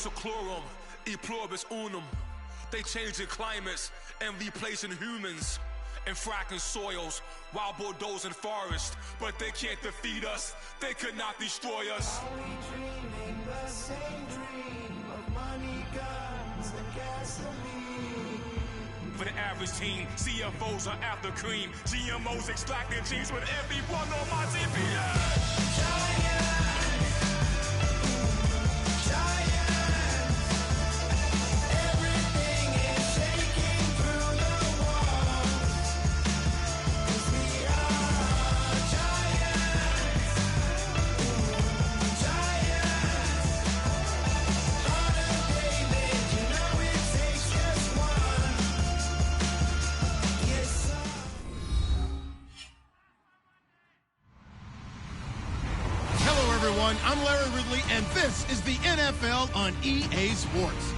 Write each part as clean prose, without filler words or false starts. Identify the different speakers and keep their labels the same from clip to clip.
Speaker 1: seclorum, e pluribus unum. They changing climates and replacing humans and fracking soils while bulldozing forests. But they can't defeat us. They could not destroy us.
Speaker 2: Are we dreaming the same dream of money, guns, and gasoline?
Speaker 1: For the average team, CFOs are after cream. GMOs extracting genes with everyone on my TPS.
Speaker 3: I'm Larry Ridley, and this is the NFL on EA Sports.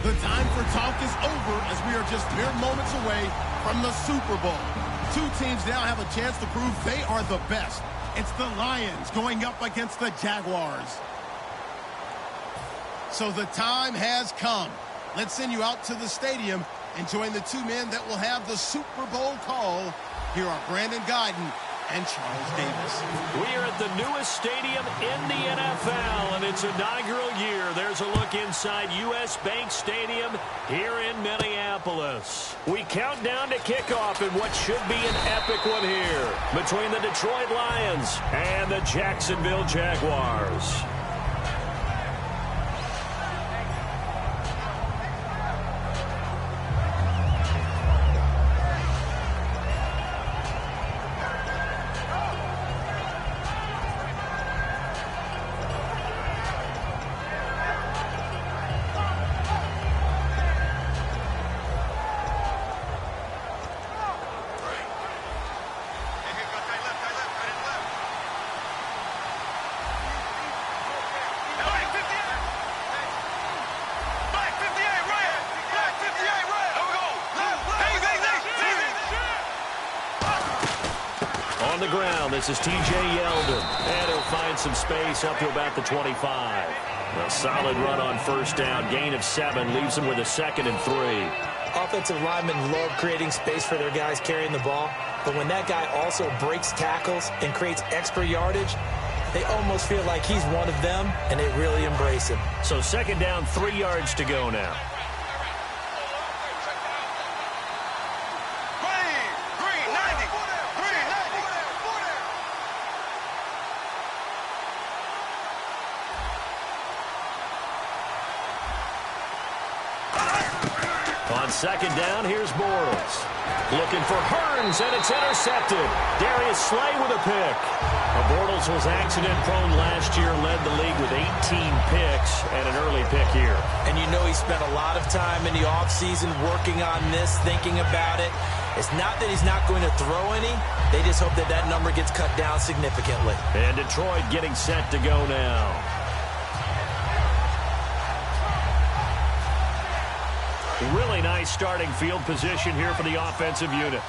Speaker 3: The time for talk is over as we are just mere moments away from the Super Bowl. Two teams now have a chance to prove they are the best. It's the Lions going up against the Jaguars. So the time has come. Let's send you out to the stadium and join the two men that will have the Super Bowl call. Here are Brandon Guyton and Charles Davis.
Speaker 4: We are at the newest stadium in the NFL, and its inaugural year. There's a look inside U.S. Bank Stadium here in Minneapolis. We count down to kickoff in what should be an epic one here between the Detroit Lions and the Jacksonville Jaguars. The ground. This is TJ Yeldon, and he'll find some space up to about the 25. A solid run on first down, gain of 7, leaves him with a 2nd and 3.
Speaker 5: Offensive linemen love creating space for their guys carrying the ball, but when that guy also breaks tackles and creates extra yardage, they almost feel like he's one of them, and they really embrace him.
Speaker 4: So 2nd down, 3 yards to go now. On 2nd down, here's Bortles. Looking for Hearns, and it's intercepted. Darius Slay with a pick. Bortles was accident-prone last year, led the league with 18 picks and an early pick here.
Speaker 5: And you know he spent a lot of time in the offseason working on this, thinking about it. It's not that he's not going to throw any. They just hope that that number gets cut down significantly.
Speaker 4: And Detroit getting set to go now. Really nice starting field position here for the offensive unit.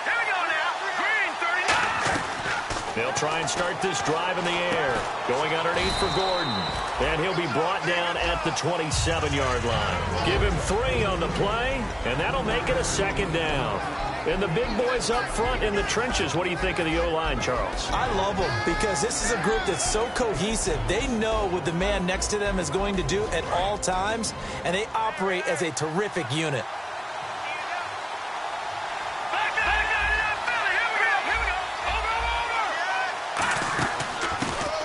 Speaker 6: Here we go now. Green, 39.
Speaker 4: They'll try and start this drive in the air. Going underneath for Gordon. And he'll be brought down at the 27-yard line. Give him 3 on the play, and that'll make it a 2nd down. And the big boys up front in the trenches. What do you think of the O-line, Charles?
Speaker 5: I love them because this is a group that's so cohesive. They know what the man next to them is going to do at all times, and they operate as a terrific unit.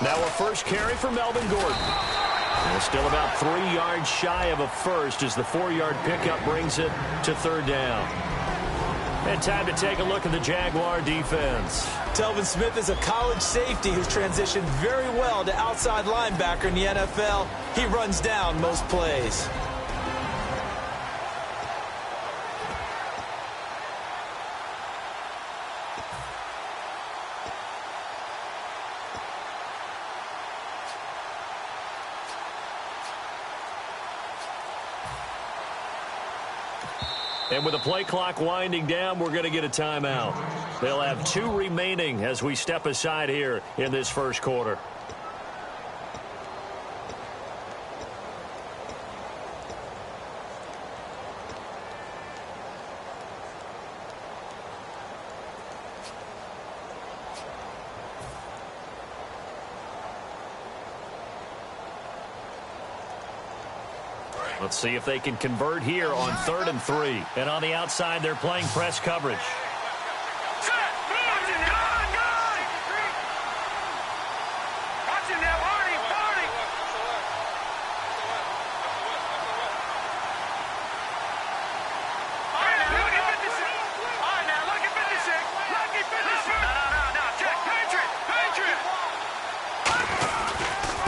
Speaker 4: Now a first carry for Melvin Gordon. And still about 3 yards shy of a first as the 4-yard pickup brings it to 3rd down. And time to take a look at the Jaguar defense.
Speaker 5: Telvin Smith is a college safety who's transitioned very well to outside linebacker in the NFL. He runs down most plays.
Speaker 4: And with the play clock winding down, we're going to get a timeout. They'll have 2 remaining as we step aside here in this first quarter. Let's see if they can convert here on 3rd and 3. And on the outside, they're playing press coverage.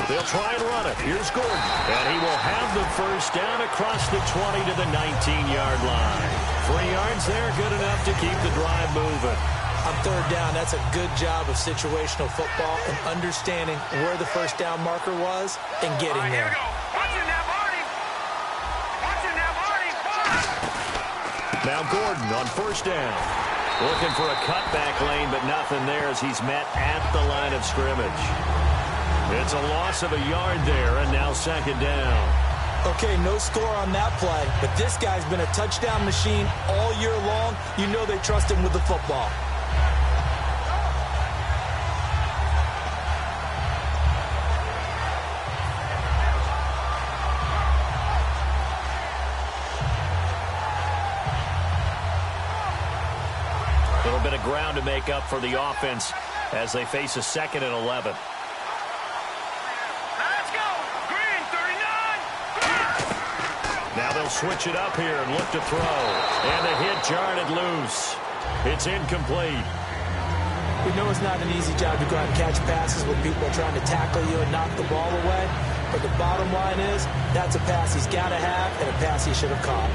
Speaker 6: They'll
Speaker 4: try and run it. Here's Gordon. And he will have the first down across the 20 to the 19-yard line. 3 yards there, good enough to keep the drive moving.
Speaker 5: On 3rd down, that's a good job of situational football and understanding where the first down marker was and getting there.
Speaker 4: Now Gordon on 1st down. Looking for a cutback lane, but nothing there as he's met at the line of scrimmage. It's a loss of a yard there, and now 2nd down.
Speaker 5: Okay, no score on that play, but this guy's been a touchdown machine all year long. You know they trust him with the football.
Speaker 4: A little bit of ground to make up for the offense as they face a 2nd and 11. Now they'll switch it up here and look to throw. And the hit jarred it loose. It's incomplete.
Speaker 5: We know it's not an easy job to go out and catch passes when people are trying to tackle you and knock the ball away. But the bottom line is, that's a pass he's got to have and a pass he should have caught.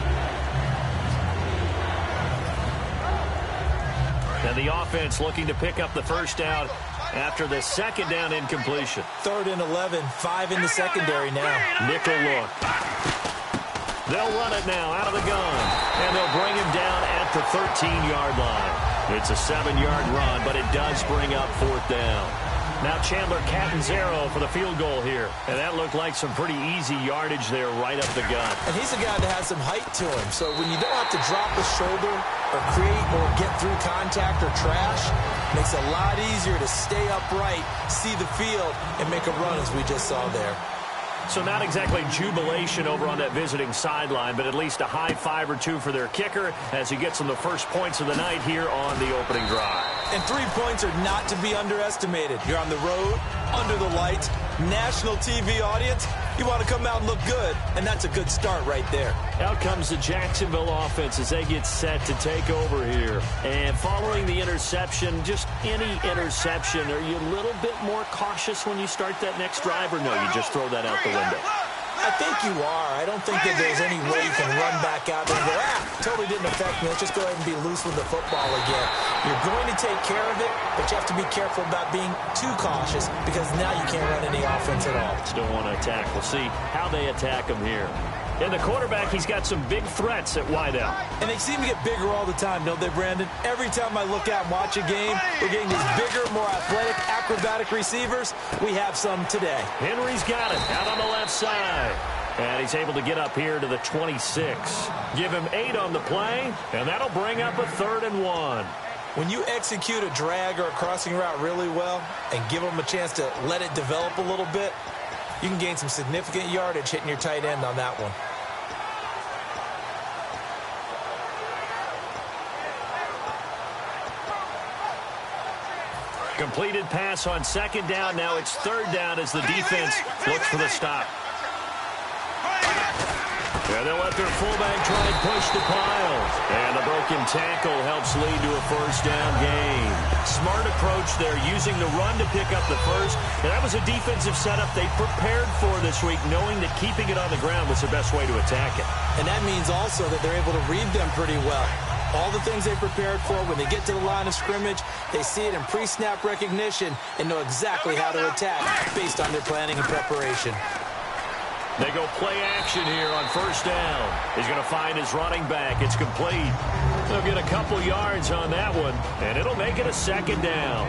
Speaker 4: And the offense looking to pick up the first down after the 2nd down incompletion.
Speaker 5: 3rd and 11, 5 in the secondary now.
Speaker 4: Nickel look. They'll run it now out of the gun. And they'll bring him down at the 13-yard line. It's a 7-yard run, but it does bring up 4th down. Now Chandler Catanzaro for the field goal here. And that looked like some pretty easy yardage there right up the gut.
Speaker 5: And he's a guy that has some height to him. So when you don't have to drop a shoulder or create or get through contact or trash, it makes it a lot easier to stay upright, see the field, and make a run as we just saw there.
Speaker 4: So not exactly jubilation over on that visiting sideline, but at least a high 5 or 2 for their kicker as he gets them the first points of the night here on the opening drive.
Speaker 5: And 3 points are not to be underestimated. You're on the road, under the lights, national TV audience. You want to come out and look good, and that's a good start right there.
Speaker 4: Out comes the Jacksonville offense as they get set to take over here. And following the interception, just any interception, are you a little bit more cautious when you start that next drive, or no, you just throw that out the window?
Speaker 5: I think you are. I don't think that there's any way you can run back out there and go, totally didn't affect me. Let's just go ahead and be loose with the football again. You're going to take care of it, but you have to be careful about being too cautious because now you can't run any offense at all.
Speaker 4: Still want to attack. We'll see how they attack him here. And the quarterback, he's got some big threats at wideout.
Speaker 5: And they seem to get bigger all the time, don't they, Brandon? Every time I look out and watch a game, we're getting these bigger, more athletic, acrobatic receivers. We have some today.
Speaker 4: Henry's got it out on the left side. And he's able to get up here to the 26. Give him 8 on the play, and that'll bring up a 3rd and 1.
Speaker 5: When you execute a drag or a crossing route really well and give them a chance to let it develop a little bit, you can gain some significant yardage hitting your tight end on that one.
Speaker 4: Completed pass on 2nd down. Now it's 3rd down as the defense looks for the stop. And they'll let their fullback try and push the pile. And a broken tackle helps lead to a 1st down gain. Smart approach there, using the run to pick up the first. And that was a defensive setup they prepared for this week, knowing that keeping it on the ground was the best way to attack it.
Speaker 5: And that means also that they're able to read them pretty well. All the things they prepared for, when they get to the line of scrimmage, they see it in pre-snap recognition and know exactly how to attack based on their planning and preparation.
Speaker 4: They go play action here on 1st down. He's going to find his running back. It's complete. They'll get a couple yards on that one, and it'll make it a 2nd down.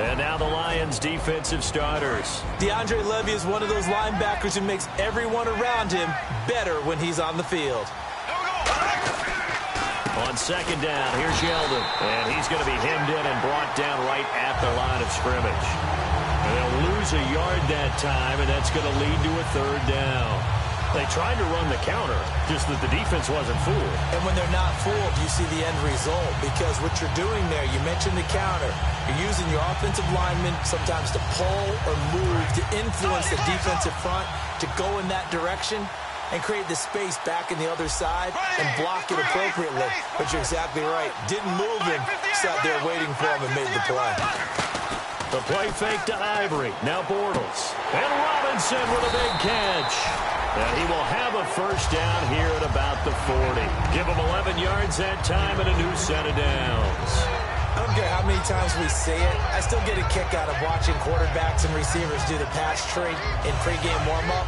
Speaker 4: And now the Lions' defensive starters.
Speaker 5: DeAndre Levy is one of those linebackers who makes everyone around him better when he's on the field.
Speaker 4: On 2nd down, here's Yeldon. And he's going to be hemmed in and brought down right at the line of scrimmage. And they'll lose a yard that time, and that's going to lead to a 3rd down. They tried to run the counter, just that the defense wasn't fooled.
Speaker 5: And when they're not fooled, you see the end result, because what you're doing there, you mentioned the counter. You're using your offensive linemen sometimes to pull or move to influence the defensive front to go in that direction and create the space back in the other side and block it appropriately. But you're exactly right. Didn't move him, sat there waiting for him and made the play.
Speaker 4: The play fake to Ivory. Now Bortles. And Robinson with a big catch. And he will have a first down here at about the 40. Give him 11 yards that time and a new set of downs.
Speaker 5: I don't care how many times we see it. I still get a kick out of watching quarterbacks and receivers do the pass tree in pregame warm-up.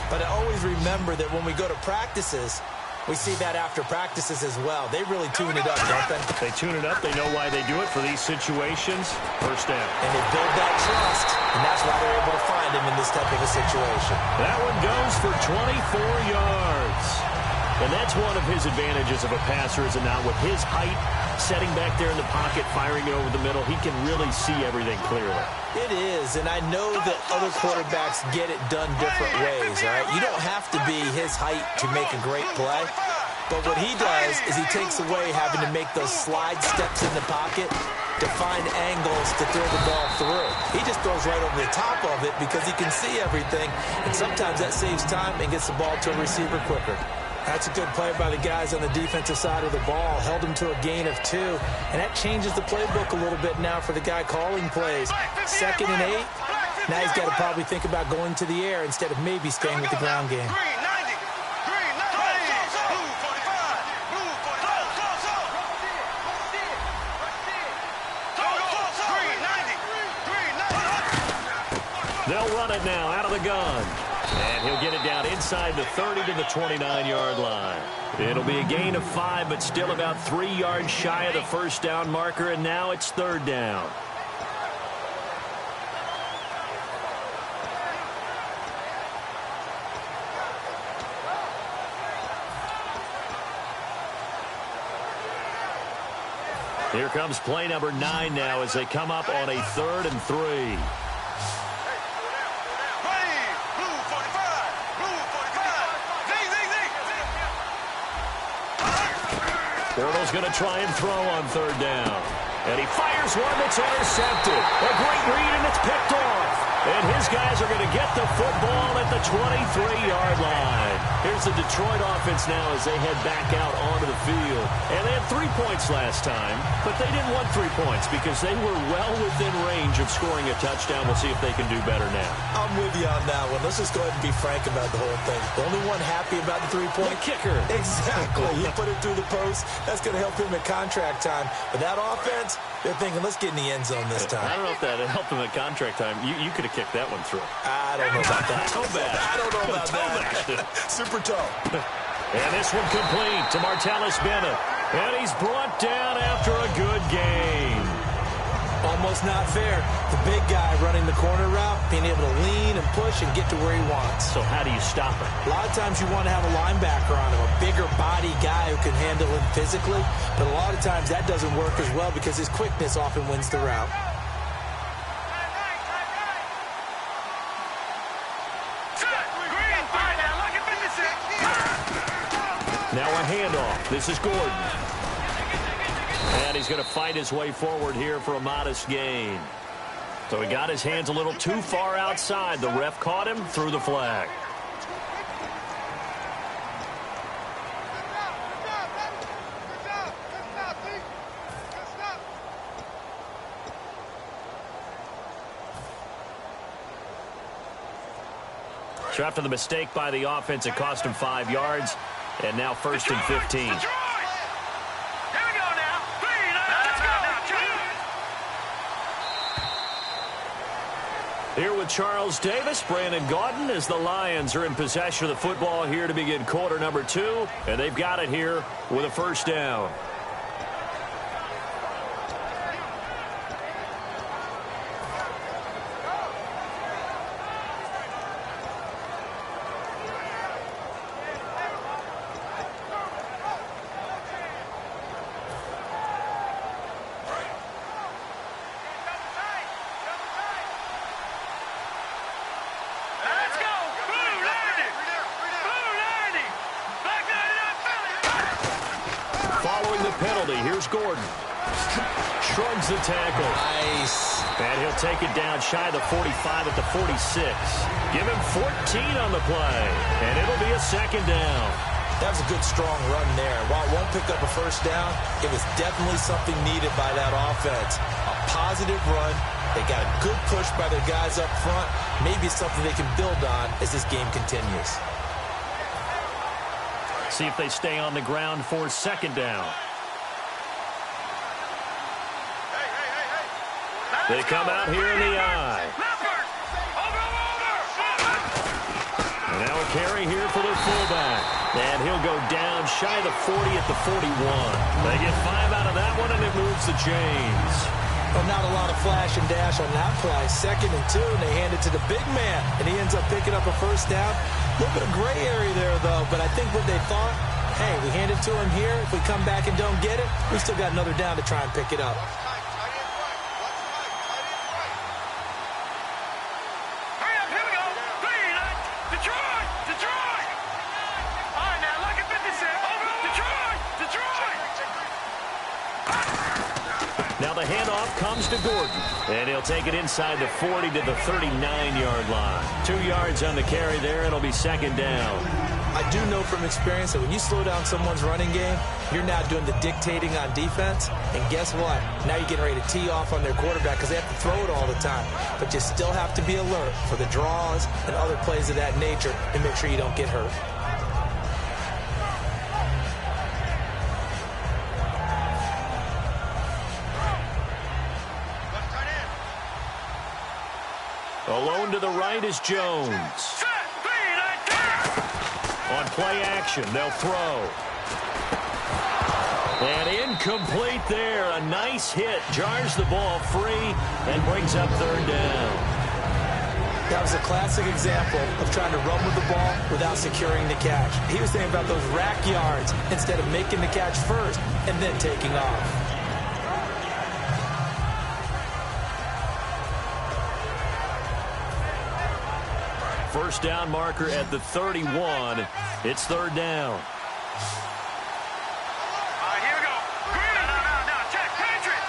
Speaker 5: But I always remember that when we go to practices, we see that after practices as well. They really tune it up, don't they?
Speaker 4: They tune it up. They know why they do it for these situations. First down.
Speaker 5: And they build that trust, and that's why they're able to find him in this type of a situation.
Speaker 4: That one goes for 24 yards. And that's one of his advantages of a passer, is it not? With his height, setting back there in the pocket, firing it over the middle, he can really see everything clearly.
Speaker 5: It is, and I know that other quarterbacks get it done different ways, all right? You don't have to be his height to make a great play. But what he does is he takes away having to make those slide steps in the pocket to find angles to throw the ball through. He just throws right over the top of it because he can see everything, and sometimes that saves time and gets the ball to a receiver quicker. That's a good play by the guys on the defensive side of the ball. Held him to a gain of 2. And that changes the playbook a little bit now for the guy calling plays. 2nd and 8. Now he's got to probably think about going to the air instead of maybe staying with the ground game.
Speaker 4: They'll run it now out of the gun. And he'll get it down inside the 30 to the 29-yard line. It'll be a gain of 5, but still about 3 yards shy of the first down marker, and now it's 3rd down. Here comes play number 9 now as they come up on a 3rd and 3. Bortles going to try and throw on 3rd down. And he fires one that's intercepted. A great read, and it's picked off. And his guys are going to get the football at the 23-yard line. Here's the Detroit offense now as they head back out onto the field. And they had 3 points last time, but they didn't want 3 points because they were well within range of scoring a touchdown. We'll see if they can do better now.
Speaker 5: I'm with you on that one. Let's just go ahead and be frank about the whole thing. The only one happy about the 3-point?
Speaker 4: The kicker.
Speaker 5: Exactly. He put it through the post. That's going to help him at contract time. But that offense, they're thinking, let's get in the end zone this time.
Speaker 4: I don't know if that helped him at contract time. You could have kicked that one through.
Speaker 5: I don't know about that.
Speaker 4: Toe back.
Speaker 5: I don't know about that. Super toe.
Speaker 4: And this one complete to Martellus Bennett. And he's brought down after a good game.
Speaker 5: Almost not fair. The big guy running the corner route, being able to lean and push and get to where he wants.
Speaker 4: So how do you stop him?
Speaker 5: A lot of times you want to have a linebacker on him, a bigger body guy who can handle him physically. But a lot of times that doesn't work as well because his quickness often wins the route.
Speaker 4: Now a handoff. This is Gordon. And he's going to fight his way forward here for a modest gain. So he got his hands a little too far outside. The ref caught him, threw the flag. So after the mistake by the offense, it cost him 5 yards. And now 1st and 15.
Speaker 6: Here we go now. Let's go.
Speaker 4: Here with Charles Davis, Brandon Gaudin, as the Lions are in possession of the football here to begin quarter number 2. And they've got it here with a first down. penalty. Here's Gordon. Shrugs the tackle.
Speaker 5: Nice.
Speaker 4: And he'll take it down shy of the 45 at the 46. Give him 14 on the play. And it'll be a second down.
Speaker 5: That was a good, strong run there. While it won't pick up a first down, it was definitely something needed by that offense. A positive run. They got a good push by their guys up front. Maybe it's something they can build on as this game continues.
Speaker 4: See if they stay on the ground for second down. They come out here in the eye. And now a carry here for their fullback. And he'll go down shy of the 40 at the 41. They get 5 out of that one, and it moves the chains.
Speaker 5: Well, not a lot of flash and dash on that play. 2nd and 2, and they hand it to the big man. And he ends up picking up a first down. A little bit of gray area there, though. But I think what they thought, hey, we hand it to him here. If we come back and don't get it, we still got another down to try and pick it up.
Speaker 4: Now the handoff comes to Gordon, and he'll take it inside the 40 to the 39-yard line. 2 yards on the carry there. It'll be second down.
Speaker 5: I do know from experience that when you slow down someone's running game, you're now doing the dictating on defense. And guess what? Now you're getting ready to tee off on their quarterback because they have to throw it all the time. But you still have to be alert for the draws and other plays of that nature and make sure you don't get hurt.
Speaker 4: Alone to the right is Jones. On play action, they'll throw. And incomplete there. A nice hit. Jars the ball free and brings up third down.
Speaker 5: That was a classic example of trying to run with the ball without securing the catch. He was thinking about those rack yards instead of making the catch first and then taking off.
Speaker 4: First down marker at the 31. It's third down.
Speaker 6: Here we go. No. Check. Patriot.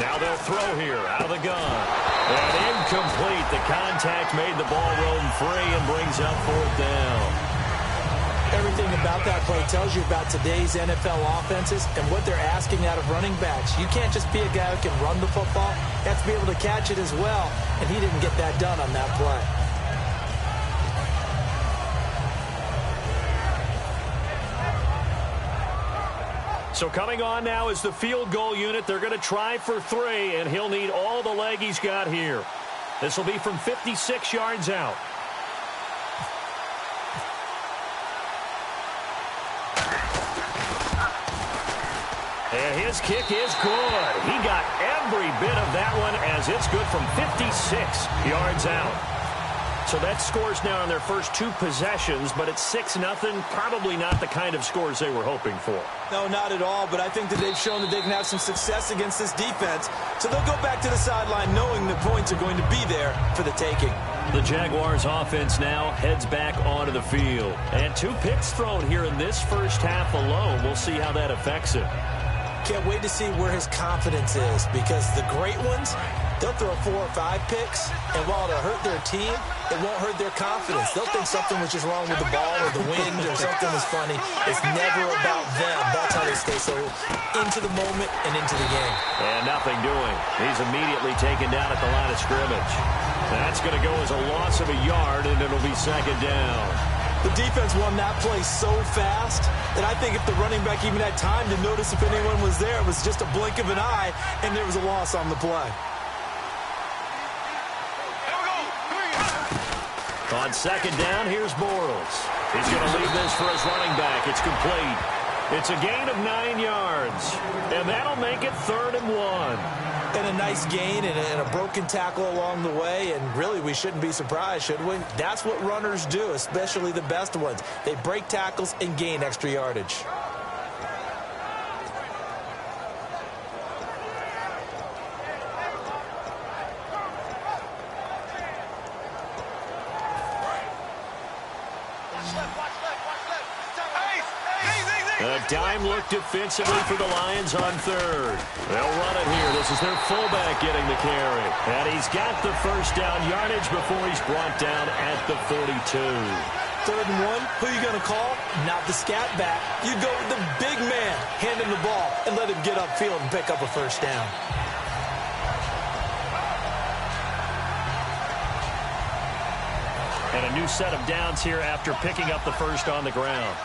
Speaker 4: Now they'll throw here out of the gun. And incomplete. The contact made the ball roam free and brings up fourth down.
Speaker 5: Everything about that play tells you about today's NFL offenses and what they're asking out of running backs. You can't just be a guy who can run the football. You have to be able to catch it as well, and he didn't get that done on that play.
Speaker 4: So coming on now is the field goal unit. They're going to try for 3, and he'll need all the leg he's got here. This will be from 56 yards out. And his kick is good. He got every bit of that one as it's good from 56 yards out. So that scores now on their first 2 possessions, but it's 6-0. Probably not the kind of scores they were hoping for.
Speaker 5: No, not at all, but I think that they've shown that they can have some success against this defense. So they'll go back to the sideline knowing the points are going to be there for the taking.
Speaker 4: The Jaguars offense now heads back onto the field. And 2 picks thrown here in this first half alone. We'll see how that affects him.
Speaker 5: Can't wait to see where his confidence is because the great ones, they'll throw 4 or 5 picks, and while it'll hurt their team, it won't hurt their confidence. They'll think something was just wrong with the ball or the wind or something was funny. It's never about them. That's how they stay so into the moment and into the game.
Speaker 4: And nothing doing. He's immediately taken down at the line of scrimmage. That's going to go as a loss of a yard, and it'll be second down.
Speaker 5: The defense won that play so fast that I think if the running back even had time to notice if anyone was there, it was just a blink of an eye, and there was a loss on the play.
Speaker 4: On second down, here's Bortles. He's going to leave this for his running back. It's complete. It's a gain of 9 yards, and that'll make it 3rd and 1.
Speaker 5: And a nice gain and a broken tackle along the way, and really we shouldn't be surprised, should we? That's what runners do, especially the best ones. They break tackles and gain extra yardage.
Speaker 4: dime look defensively for the Lions on third. They'll run it here. This is their fullback getting the carry. And he's got the first down yardage before he's brought down at the 42.
Speaker 5: 3rd and 1, who are you going to call? Not the scat back. You go with the big man, hand him the ball, and let him get upfield and pick up a first down.
Speaker 4: And a new set of downs here after picking up the first on the ground.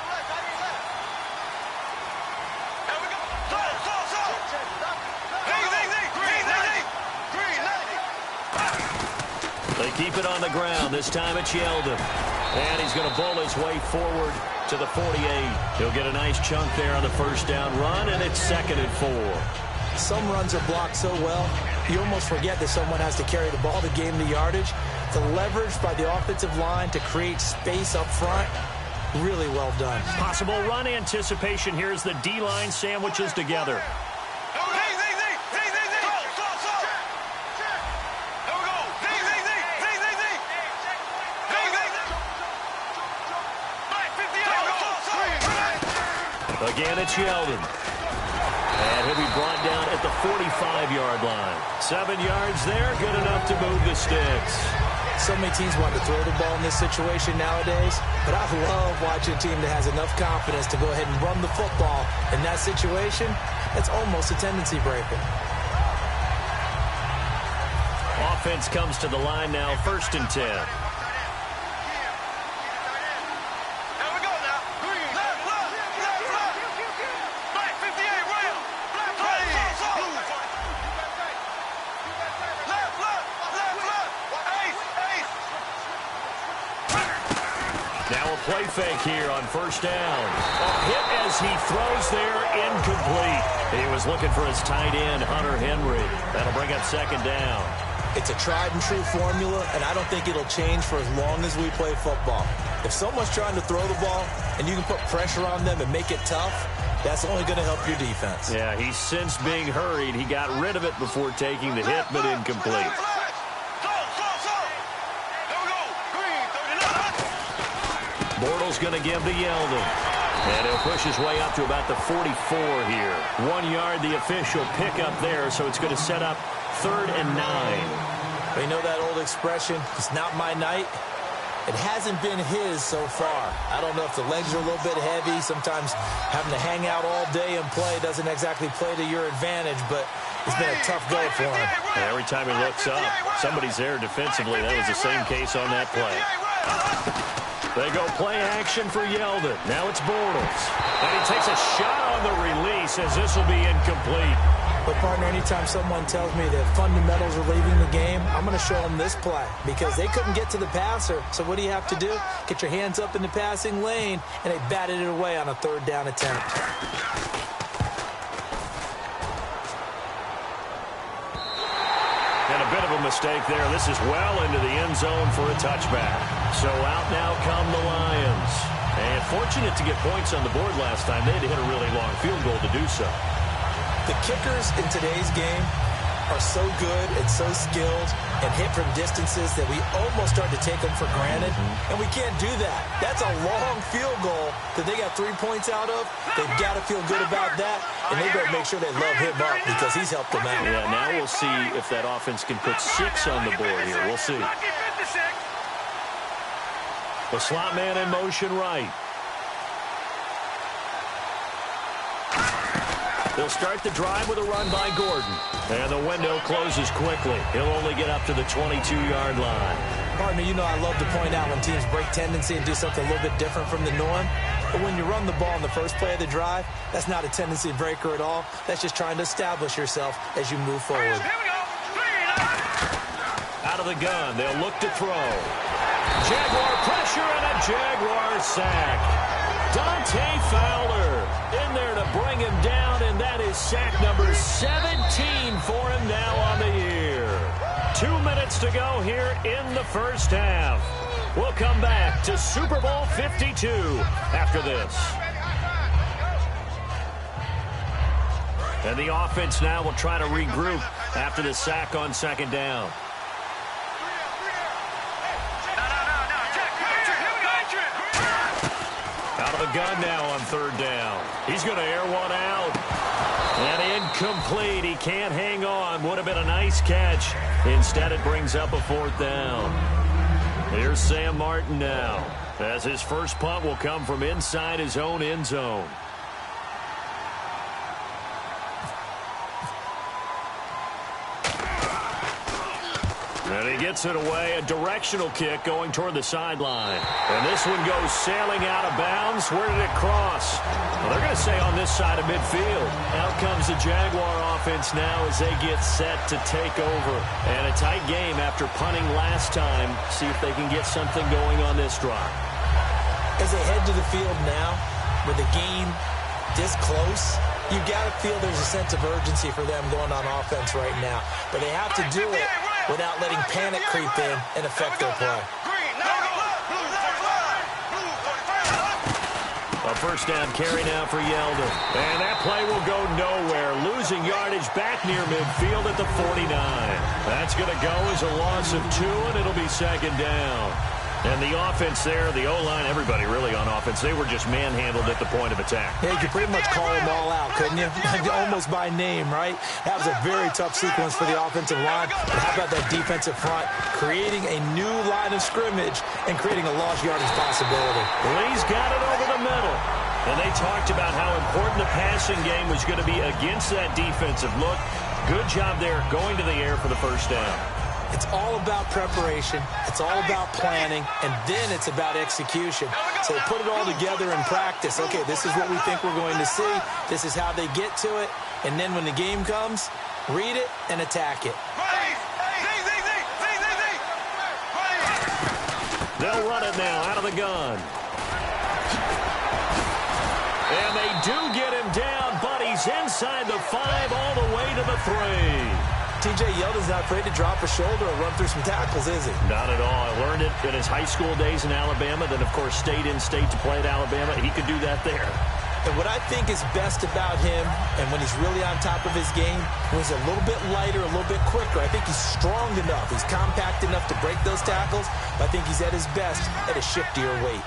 Speaker 4: They keep it on the ground. This time it's Yeldon. And he's going to bowl his way forward to the 48. He'll get a nice chunk there on the first down run, and it's 2nd and 4.
Speaker 5: Some runs are blocked so well, you almost forget that someone has to carry the ball to gain the yardage. The leverage by the offensive line to create space up front, really well done.
Speaker 4: Possible run anticipation here as the D-line sandwiches together. Again, it's Yeldon. And he'll be brought down at the 45-yard line. 7 yards there, good enough to move the sticks.
Speaker 5: So many teams want to throw the ball in this situation nowadays, but I love watching a team that has enough confidence to go ahead and run the football. In that situation, that's almost a tendency breaker.
Speaker 4: Offense comes to the line now, 1st and 10. Play fake here on 1st down. A hit as he throws there, incomplete. He was looking for his tight end, Hunter Henry. That'll bring up 2nd down.
Speaker 5: It's a tried and true formula, and I don't think it'll change for as long as we play football. If someone's trying to throw the ball and you can put pressure on them and make it tough, that's only going to help your defense.
Speaker 4: Yeah, he's since being hurried. He got rid of it before taking the hit, but incomplete. Bortles going to give to Yeldon. And he'll push his way up to about the 44 here. 1 yard, the official pickup there, so it's going to set up 3rd and 9.
Speaker 5: We know that old expression, it's not my night. It hasn't been his so far. I don't know if the legs are a little bit heavy. Sometimes having to hang out all day and play doesn't exactly play to your advantage, but it's been a tough go for him.
Speaker 4: And every time he looks up, somebody's there defensively. That was the same case on that play. They go play action for Yeldon. Now it's Bortles. And he takes a shot on the release as this will be incomplete.
Speaker 5: But, partner, anytime someone tells me that fundamentals are leaving the game, I'm going to show them this play because they couldn't get to the passer. So what do you have to do? Get your hands up in the passing lane, and they batted it away on a 3rd down attempt.
Speaker 4: And a bit of a mistake there. This is well into the end zone for a touchback. So out now come the Lions. And fortunate to get points on the board last time. They had to hit a really long field goal to do so.
Speaker 5: The kickers in today's game are so good and so skilled and hit from distances that we almost start to take them for granted. And we can't do that. That's a long field goal that they got 3 points out of. They've got to feel good about that. And they better make sure they love him up because he's helped them out.
Speaker 4: Yeah, now we'll see if that offense can put 6 on the board here. We'll see. The slot man in motion right. They'll start the drive with a run by Gordon. And the window closes quickly. He'll only get up to the 22-yard line.
Speaker 5: Partner, you know I love to point out when teams break tendency and do something a little bit different from the norm. But when you run the ball in the first play of the drive, that's not a tendency breaker at all. That's just trying to establish yourself as you move forward.
Speaker 4: Out of the gun, they'll look to throw. Jaguar pressure and a Jaguar sack. Dante Fowler in there to bring him down, and that is sack number 17 for him now on the year. 2 minutes to go here in the first half. We'll come back to Super Bowl 52 after this. And the offense now will try to regroup after the sack on 2nd down. Out of the the gun now on third down. He's going to air one out. And incomplete. He can't hang on. Would have been a nice catch. Instead, it brings up a fourth down. Here's Sam Martin now, as his first punt will come from inside his own end zone. And he gets it away, a directional kick going toward the sideline. And this one goes sailing out of bounds. Where did it cross? Well, they're going to say on this side of midfield. Out comes the Jaguar offense now as they get set to take over. And a tight game after punting last time. See if they can get something going on this drive.
Speaker 5: As they head to the field now, with the game this close, you got to feel there's a sense of urgency for them going on offense right now. But they have to do it without letting panic creep in and affect their play.
Speaker 4: A first down carry now for Yeldon. And that play will go nowhere. Losing yardage back near midfield at the 49. That's going to go as a loss of 2, and it'll be second down. And the offense there, the O-line, everybody really on offense, they were just manhandled at the point of attack.
Speaker 5: Yeah, you could pretty much call them all out, couldn't you? Almost by name, right? That was a very tough sequence for the offensive line. But how about that defensive front? Creating a new line of scrimmage and creating a lost yardage possibility.
Speaker 4: Lee's got it over the middle. And they talked about how important the passing game was going to be against that defensive look. Good job there going to the air for the first down.
Speaker 5: It's all about preparation. It's all about planning. And then it's about execution. So they put it all together in practice. Okay, this is what we think we're going to see. This is how they get to it. And then when the game comes, read it and attack it.
Speaker 4: They'll run it now out of the gun. And they do get him down, but he's inside the 5 all the way to the 3.
Speaker 5: T.J. Yeldon's not afraid to drop a shoulder or run through some tackles, is he?
Speaker 4: Not at all. I learned it in his high school days in Alabama, then, of course, stayed in state to play at Alabama. He could do that there.
Speaker 5: And what I think is best about him, and when he's really on top of his game, when he's a little bit lighter, a little bit quicker, I think he's strong enough. He's compact enough to break those tackles. I think he's at his best at a shiftier weight.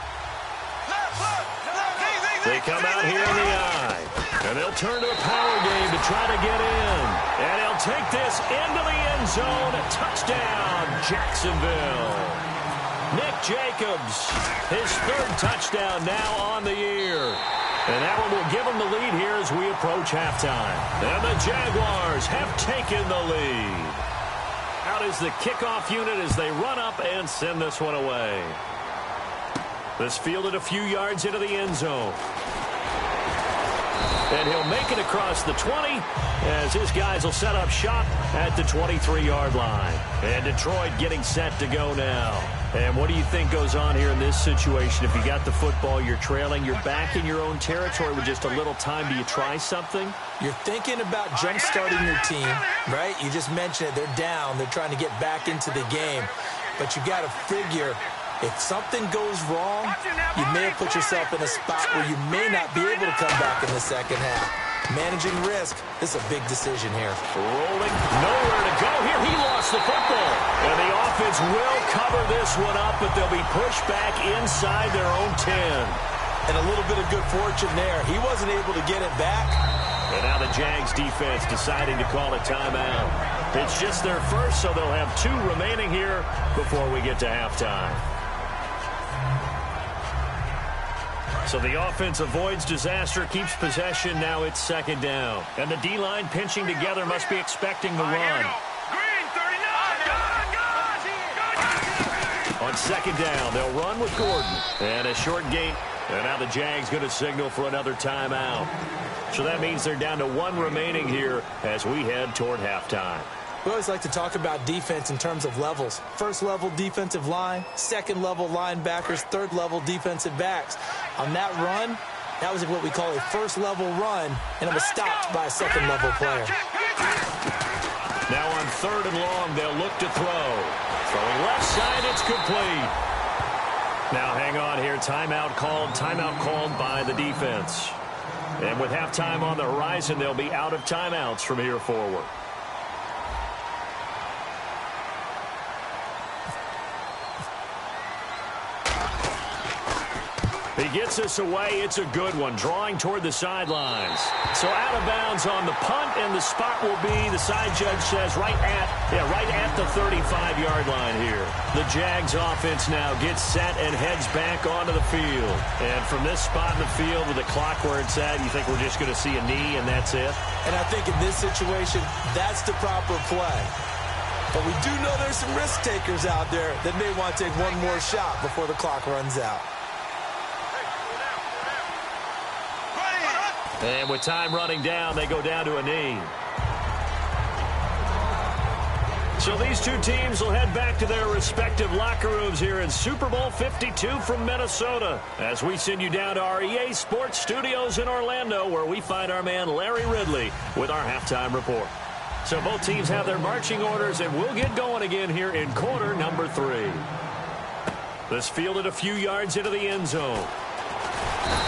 Speaker 4: They come out here in the eye. And they'll turn to a power game to try to get in. And he'll take this into the end zone. Touchdown, Jacksonville. Nick Jacobs, his 3rd touchdown now on the year. And that one will give him the lead here as we approach halftime. And the Jaguars have taken the lead. Out is the kickoff unit as they run up and send this one away. This fielded a few yards into the end zone. And he'll make it across the 20 as his guys will set up shop at the 23-yard line. And Detroit getting set to go now. And what do you think goes on here in this situation? If you got the football, you're trailing, you're back in your own territory with just a little time. Do you try something?
Speaker 5: You're thinking about jump-starting your team, right? You just mentioned it. They're down. They're trying to get back into the game. But you got to figure, if something goes wrong, you may have put yourself in a spot where you may not be able to come back in the second half. Managing risk, this is a big decision here.
Speaker 4: Rolling, nowhere to go here. He lost the football. And the offense will cover this one up, but they'll be pushed back inside their own 10.
Speaker 5: And a little bit of good fortune there. He wasn't able to get it back.
Speaker 4: And now the Jags defense deciding to call a timeout. It's just their first, so they'll have 2 remaining here before we get to halftime. So the offense avoids disaster, keeps possession. Now it's second down. And the D-line pinching together must be expecting the run. On second down, they'll run with Gordon. And a short gain. And now the Jags going to signal for another timeout. So that means they're down to 1 remaining here as we head toward halftime.
Speaker 5: We always like to talk about defense in terms of levels. First level defensive line, second level linebackers, third level defensive backs. On that run, that was what we call a first level run, and it was stopped by a second level player.
Speaker 4: Now on 3rd and long, they'll look to throw. Throwing left side, it's complete. Now hang on here, timeout called by the defense. And with halftime on the horizon, they'll be out of timeouts from here forward. He gets us away. It's a good one, drawing toward the sidelines. So out of bounds on the punt, and the spot will be, the side judge says, right at the 35-yard line here. The Jags offense now gets set and heads back onto the field. And from this spot in the field with the clock where it's at, you think we're just going to see a knee and that's it?
Speaker 5: And I think in this situation, that's the proper play. But we do know there's some risk takers out there that may want to take one more shot before the clock runs out.
Speaker 4: And with time running down, they go down to a knee. So these two teams will head back to their respective locker rooms here in Super Bowl 52 from Minnesota, as we send you down to our EA Sports Studios in Orlando, where we find our man Larry Ridley with our halftime report. So both teams have their marching orders, and we'll get going again here in quarter number 3. This fielded a few yards into the end zone.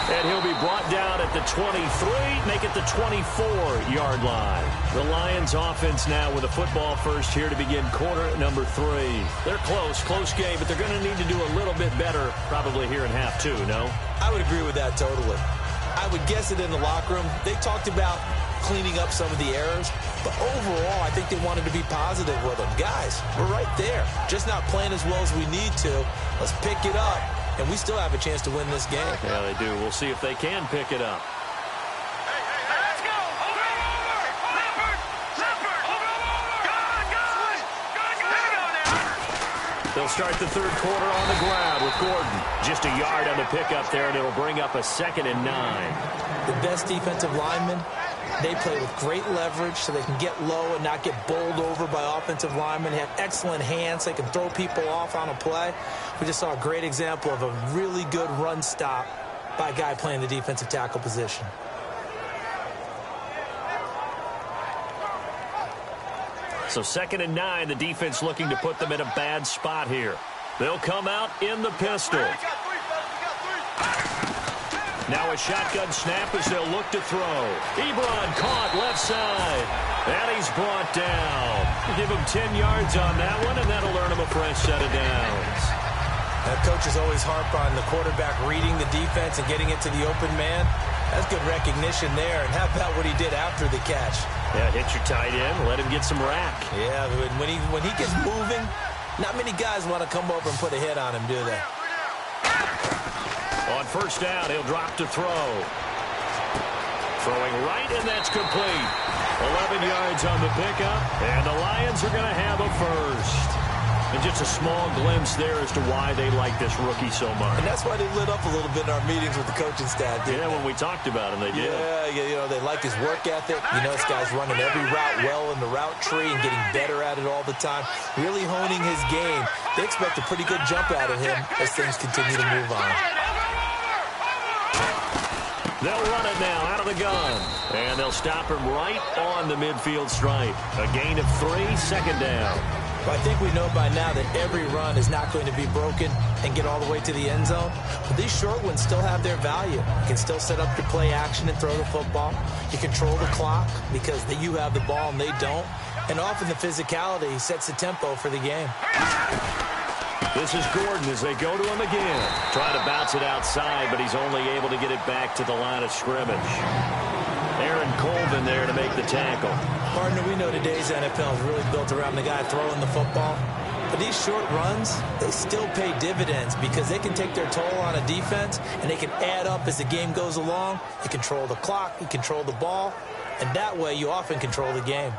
Speaker 4: And he'll be brought down at the 23, make it the 24-yard line. The Lions offense now with a football first here to begin quarter number 3. They're close game, but they're going to need to do a little bit better probably here in half 2, no?
Speaker 5: I would agree with that totally. I would guess it in the locker room. They talked about cleaning up some of the errors, but overall, I think they wanted to be positive with them. Guys, we're right there. Just not playing as well as we need to. Let's pick it up. And we still have a chance to win this game.
Speaker 4: Yeah, they do. We'll see if they can pick it up.
Speaker 6: Let's go! Over! Leopard! Go!
Speaker 4: They'll start the third quarter on the ground with Gordon. Just a yard on the pickup there, and it'll bring up a 2nd and 9.
Speaker 5: The best defensive linemen, they play with great leverage so they can get low and not get bowled over by offensive linemen. They have excellent hands. They can throw people off on a play. We just saw a great example of a really good run stop by a guy playing the defensive tackle position.
Speaker 4: So 2nd and 9, the defense looking to put them in a bad spot here. They'll come out in the pistol. Now a shotgun snap as they'll look to throw. Ebron caught left side. And he's brought down. Give him 10 yards on that one, and that'll earn him a fresh set of downs.
Speaker 5: Now, coaches always harp on the quarterback reading the defense and getting it to the open man. That's good recognition there. And how about what he did after the catch?
Speaker 4: Yeah, hit your tight end, let him get some rack.
Speaker 5: Yeah, when he gets moving, not many guys want to come over and put a hit on him, do they?
Speaker 4: On first down, he'll drop to throw. Throwing right, and that's complete. 11 yards on the pickup, and the Lions are going to have a first. And just a small glimpse there as to why they like this rookie so much.
Speaker 5: And that's why they lit up a little bit in our meetings with the coaching staff,
Speaker 4: Yeah, when we talked about him, they did.
Speaker 5: Yeah, they like his work ethic. You know, this guy's running every route well in the route tree and getting better at it all the time. Really honing his game. They expect a pretty good jump out of him as things continue to move on.
Speaker 4: They'll run it now out of the gun. And they'll stop him right on the midfield stripe. A gain of 3, 2nd down.
Speaker 5: But I think we know by now that every run is not going to be broken and get all the way to the end zone. But these short ones still have their value. You can still set up your play action and throw the football. You control the clock because you have the ball and they don't. And often the physicality sets the tempo for the game.
Speaker 4: This is Gordon as they go to him again. Trying to bounce it outside, but he's only able to get it back to the line of scrimmage. Aaron Colvin there to make the tackle.
Speaker 5: Partner, we know today's NFL is really built around the guy throwing the football. But these short runs, they still pay dividends because they can take their toll on a defense and they can add up as the game goes along. You control the clock, you control the ball, and that way you often control the game.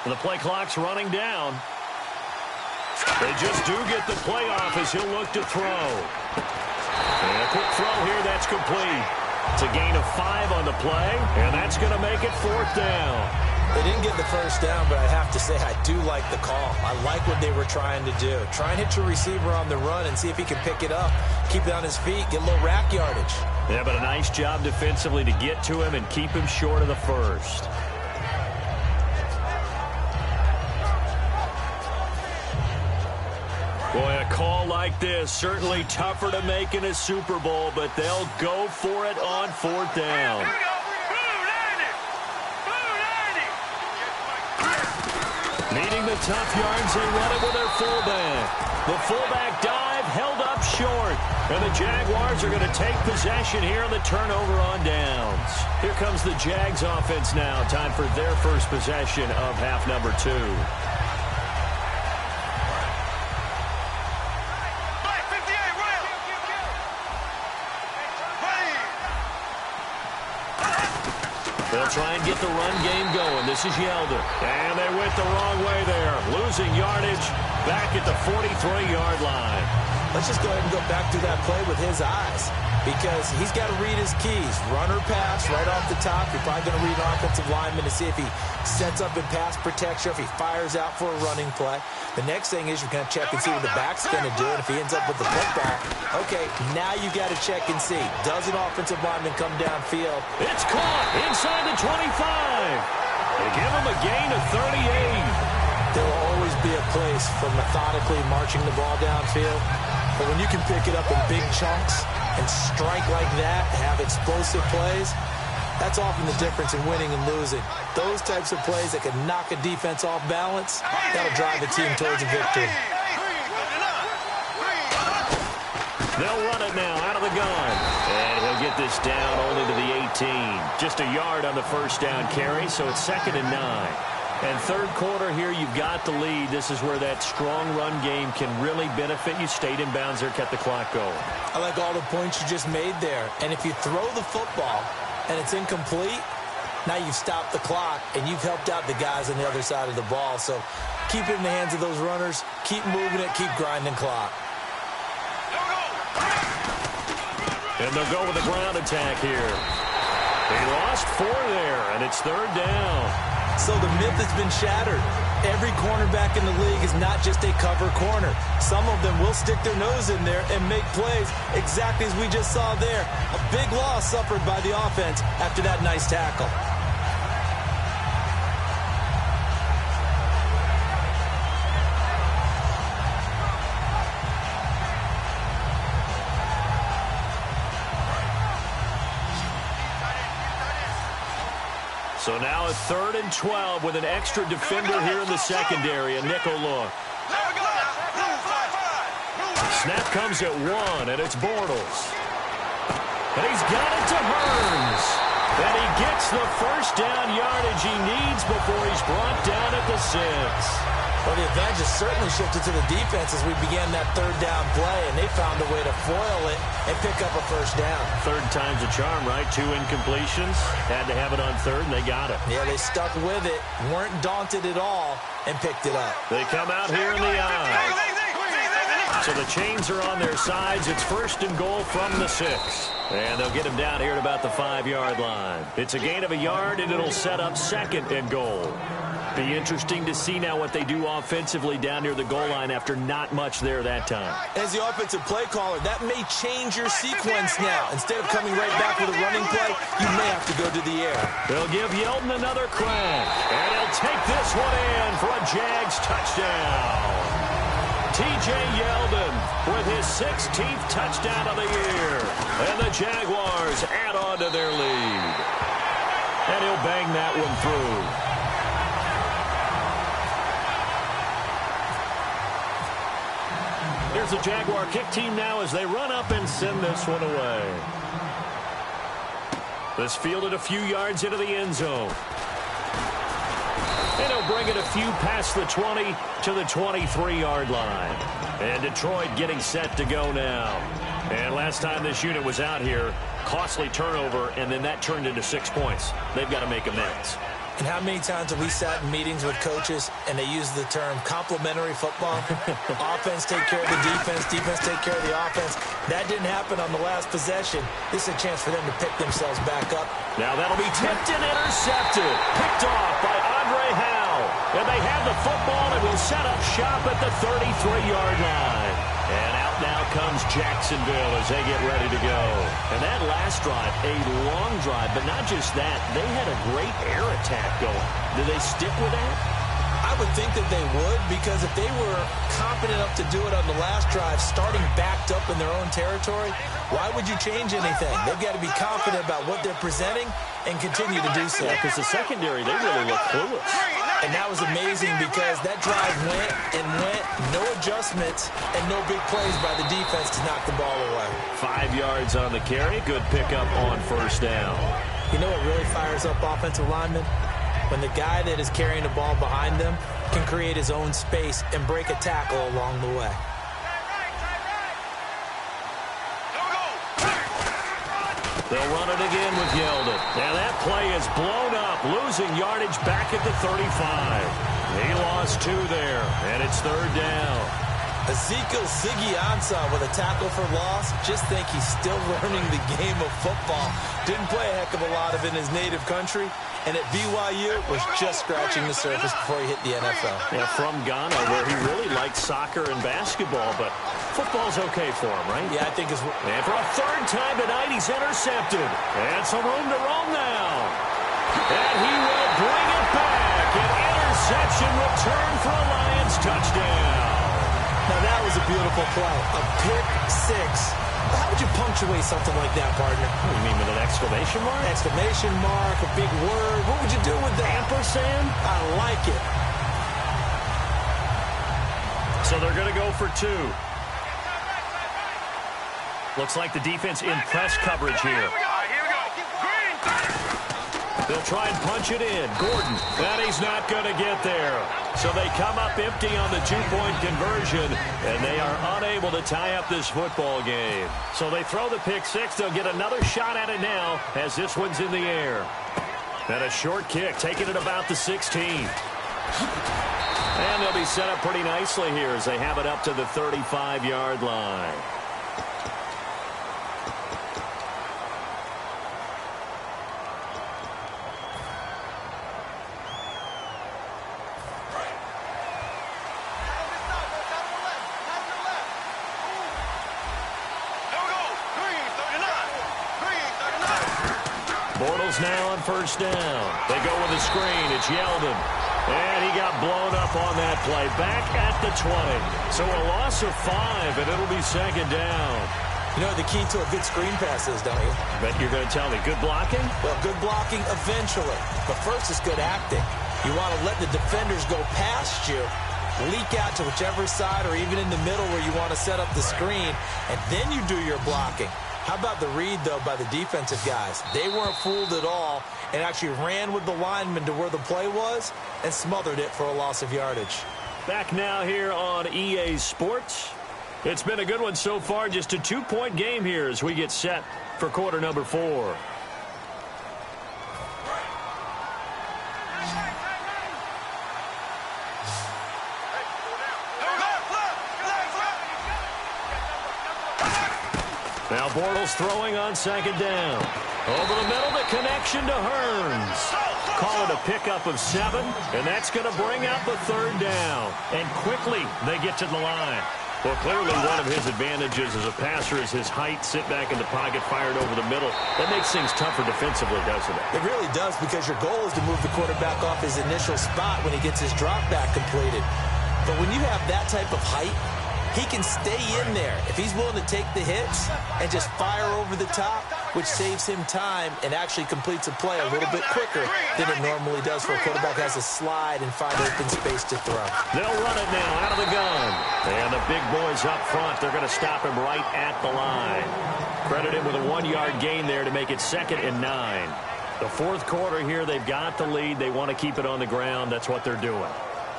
Speaker 4: The play clock's running down. They just do get the play off as he'll look to throw. And a quick throw here, that's complete. It's a gain of 5 on the play, and that's going to make it 4th down.
Speaker 5: They didn't get the first down, but I have to say I do like the call. I like what they were trying to do. Try and hit your receiver on the run and see if he can pick it up. Keep it on his feet, get a little rack yardage.
Speaker 4: Yeah, but a nice job defensively to get to him and keep him short of the first. Boy, a call like like this. Certainly tougher to make in a Super Bowl, but they'll go for it on 4th down. Needing the tough yards, they run it with their fullback. The fullback dive held up short. And the Jaguars are going to take possession here on the turnover on downs. Here comes the Jags offense now. Time for their first possession of half number 2. They'll try and get the run game going. This is Yeldon. And they went the wrong way there. Losing yardage back at the 43-yard line.
Speaker 5: Let's just go ahead and go back through that play with his eyes, because he's got to read his keys. Run or pass right off the top. You're probably going to read an offensive lineman to see if he sets up in pass protection, if he fires out for a running play. The next thing is you're going to check and see what the back's going to do, and if he ends up with the football, okay, now you got to check and see. Does an offensive lineman come downfield?
Speaker 4: It's caught inside the 25. They give him a gain of 38.
Speaker 5: There will always be a place for methodically marching the ball downfield. But when you can pick it up in big chunks and strike like that, have explosive plays, that's often the difference in winning and losing. Those types of plays that can knock a defense off balance, that'll drive a team towards a victory.
Speaker 4: They'll run it now out of the gun. And he'll get this down only to the 18. Just a yard on the first down carry, so it's 2nd and 9. And third quarter here, you've got the lead. This is where that strong run game can really benefit you. Stayed in bounds there, kept the clock going.
Speaker 5: I like all the points you just made there. And if you throw the football and it's incomplete, now you've stopped the clock and you've helped out the guys on the other side of the ball. So keep it in the hands of those runners. Keep moving it. Keep grinding clock.
Speaker 4: And they'll go with a ground attack here. They lost 4 there, and it's 3rd down.
Speaker 5: So the myth has been shattered. Every cornerback in the league is not just a cover corner. Some of them will stick their nose in there and make plays exactly as we just saw there. A big loss suffered by the offense after that nice tackle.
Speaker 4: So now a 3rd and 12 with an extra defender here in the secondary, a nickel look. Snap comes at 1, and it's Bortles. And he's got it to Hearns. And he gets the first down yardage he needs before he's brought down at the 6.
Speaker 5: Well, the advantage has certainly shifted to the defense as we began that 3rd down play, and they found a way to foil it and pick up a first down.
Speaker 4: 3rd time's a charm, right? 2 incompletions. Had to have it on 3rd, and they got it.
Speaker 5: Yeah, they stuck with it, weren't daunted at all, and picked it up.
Speaker 4: They come out here in the eye. So the chains are on their sides. It's 1st and goal from the 6. And they'll get him down here at about the 5-yard line. It's a gain of a yard, and it'll set up 2nd and goal. Be interesting to see now what they do offensively down near the goal line after not much there that time.
Speaker 5: As the offensive play caller, that may change your sequence now. Instead of coming right back with a running play, you may have to go to the air.
Speaker 4: They'll give Yeldon another crack. And he'll take this one in for a Jags touchdown. T.J. Yeldon with his 16th touchdown of the year. And the Jaguars add on to their lead. And he'll bang that one through. Here's the Jaguar kick team now as they run up and send this one away. This fielded a few yards into the end zone. And he'll bring it a few past the 20 to the 23-yard line. And Detroit getting set to go now. And last time this unit was out here, costly turnover, and then that turned into 6 points. They've got to make amends.
Speaker 5: And how many times have we sat in meetings with coaches and they use the term complementary football? Offense take care of the defense, defense take care of the offense. That didn't happen on the last possession. This is a chance for them to pick themselves back up.
Speaker 4: Now that'll be tipped and intercepted. Picked off by Andre Howe. And they have the football and will set up shop at the 33-yard line. And out now comes Jacksonville as they get ready to go. And that last drive, a long drive, but not just that. They had a great air attack going. Do they stick with that?
Speaker 5: I would think that they would, because if they were confident enough to do it on the last drive, starting backed up in their own territory, why would you change anything? They've got to be confident about what they're presenting and continue to do so.
Speaker 4: Yeah, because the secondary, they really look clueless.
Speaker 5: And that was amazing because that drive went and went, no adjustments, and no big plays by the defense to knock the ball away.
Speaker 4: 5 yards on the carry. Good pickup on first down.
Speaker 5: You know what really fires up offensive linemen? When the guy that is carrying the ball behind them can create his own space and break a tackle along the way.
Speaker 4: They'll run it again with Yeldon. And that play is blown up, losing yardage back at the 35. He lost 2 there, and it's third down.
Speaker 5: Ezekiel Siggy-Ansah with a tackle for loss. Just think he's still learning the game of football. Didn't play a heck of a lot of it in his native country. And at BYU, was just scratching the surface before he hit the NFL.
Speaker 4: Yeah, from Ghana, where he really liked soccer and basketball, but football's okay for him, right?
Speaker 5: Yeah, I think it's...
Speaker 4: And for a third time tonight, he's intercepted. And some room to roam now. And he will bring it back. An interception return for a Lions touchdown.
Speaker 5: Now, that was a beautiful play. A pick six. How would you punctuate something like that, partner?
Speaker 4: What do you mean, with an exclamation mark?
Speaker 5: Exclamation mark, a big word. What would you do with that?
Speaker 4: Ampersand?
Speaker 5: I like it.
Speaker 4: So they're going to go for 2. Looks like the defense in press coverage here. They'll try and punch it in. Gordon, and he's not going to get there. So they come up empty on the 2-point conversion, and they are unable to tie up this football game. So they throw the pick six. They'll get another shot at it now as this one's in the air. And a short kick, taking it about the 16. And they'll be set up pretty nicely here as they have it up to the 35-yard line. Bortles now on first down. They go with a screen. It's Yeldon. And he got blown up on that play. Back at the 20. So a loss of 5, and it'll be second down.
Speaker 5: You know the key to a good screen pass is, don't you?
Speaker 4: Bet you're going to tell me. Good blocking?
Speaker 5: Well, good blocking eventually. But first is good acting. You want to let the defenders go past you, leak out to whichever side or even in the middle where you want to set up the screen, and then you do your blocking. How about the read, though, by the defensive guys? They weren't fooled at all and actually ran with the lineman to where the play was and smothered it for a loss of yardage.
Speaker 4: Back now here on EA Sports. It's been a good one so far. Just a 2-point game here as we get set for quarter number 4. Now Bortles throwing on second down. Over the middle, the connection to Hearns. Call it a pickup of 7, and that's going to bring up the third down. And quickly, they get to the line. Well, clearly one of his advantages as a passer is his height. Sit back in the pocket, fired over the middle. That makes things tougher defensively, doesn't it?
Speaker 5: It really does, because your goal is to move the quarterback off his initial spot when he gets his drop back completed. But when you have that type of height, he can stay in there if he's willing to take the hits and just fire over the top, which saves him time and actually completes a play a little bit quicker than it normally does for a quarterback who has to slide and find open space to throw.
Speaker 4: They'll run it now out of the gun. And the big boys up front, they're going to stop him right at the line. Credit him with a 1-yard gain there to make it 2nd and 9. The fourth quarter here, they've got the lead. They want to keep it on the ground. That's what they're doing.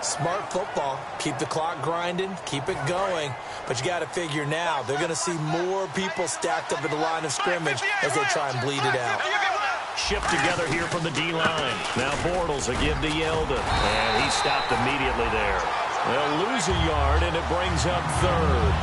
Speaker 5: Smart football. Keep the clock grinding. Keep it going. But you got to figure now they're going to see more people stacked up in the line of scrimmage as they try and bleed it out.
Speaker 4: Shipped together here from the D-line. Now Bortles a give to Yeldon. And he stopped immediately there. They'll lose a yard, and it brings up third.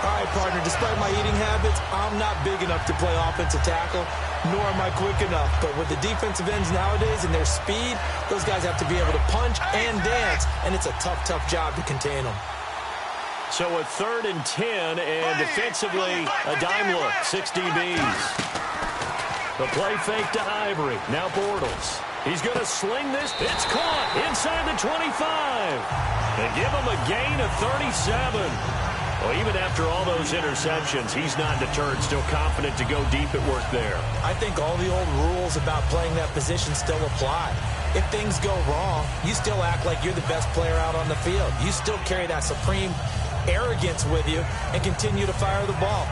Speaker 5: All right, partner, despite my eating habits, I'm not big enough to play offensive tackle, nor am I quick enough. But with the defensive ends nowadays and their speed, those guys have to be able to punch and dance, and it's a tough, tough job to contain them.
Speaker 4: So a 3rd and 10, and defensively, a dime look, 6 DBs. The play fake to Ivory. Now Bortles. He's going to sling this. It's caught. inside the 25. They give him a gain of 37. Well, even after all those interceptions, he's not deterred, still confident to go deep at work there.
Speaker 5: I think all the old rules about playing that position still apply. If things go wrong, you still act like you're the best player out on the field. You still carry that supreme arrogance with you and continue to fire the ball.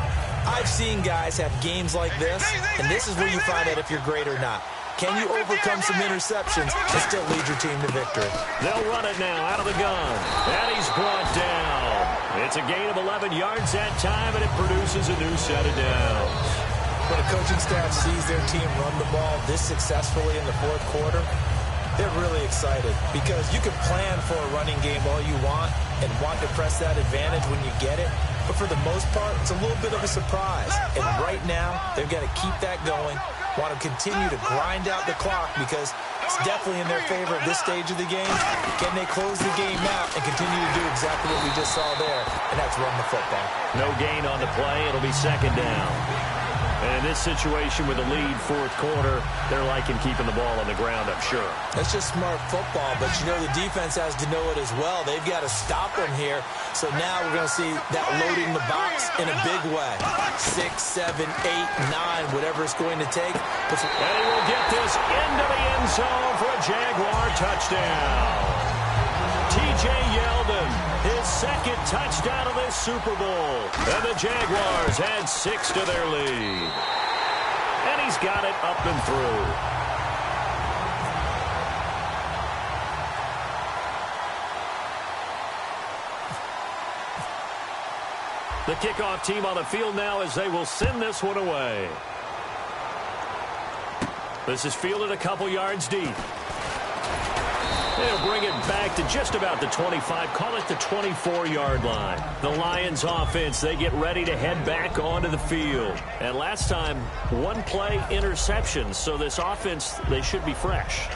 Speaker 5: I've seen guys have games like this, and this is where you find out if you're great or not. Can you overcome some interceptions and still lead your team to victory?
Speaker 4: They'll run it now out of the gun. And he's brought down. It's a gain of 11 yards that time, and it produces a new set of downs.
Speaker 5: When a coaching staff sees their team run the ball this successfully in the fourth quarter, they're really excited because you can plan for a running game all you want and want to press that advantage when you get it. But for the most part, it's a little bit of a surprise. And right now, they've got to keep that going, want to continue to grind out the clock because it's definitely in their favor at this stage of the game. Can they close the game out and continue to do exactly what we just saw there, and that's run the football.
Speaker 4: No gain on the play. It'll be second down. And in this situation with the lead fourth quarter, they're liking keeping the ball on the ground, I'm sure.
Speaker 5: That's just smart football, but you know the defense has to know it as well. They've got to stop them here. So now we're going to see that loading the box in a big way. 6, 7, 8, 9, whatever it's going to take.
Speaker 4: And he will get this into the end zone for a Jaguar touchdown. T.J. Yeldon, his second touchdown of this Super Bowl. And the Jaguars add 6 to their lead. And he's got it up and through. The kickoff team on the field now as they will send this one away. This is fielded a couple yards deep. They'll bring it back to just about the 25, call it the 24-yard line. The Lions offense, they get ready to head back onto the field. And last time, one play interception, so this offense, they should be fresh.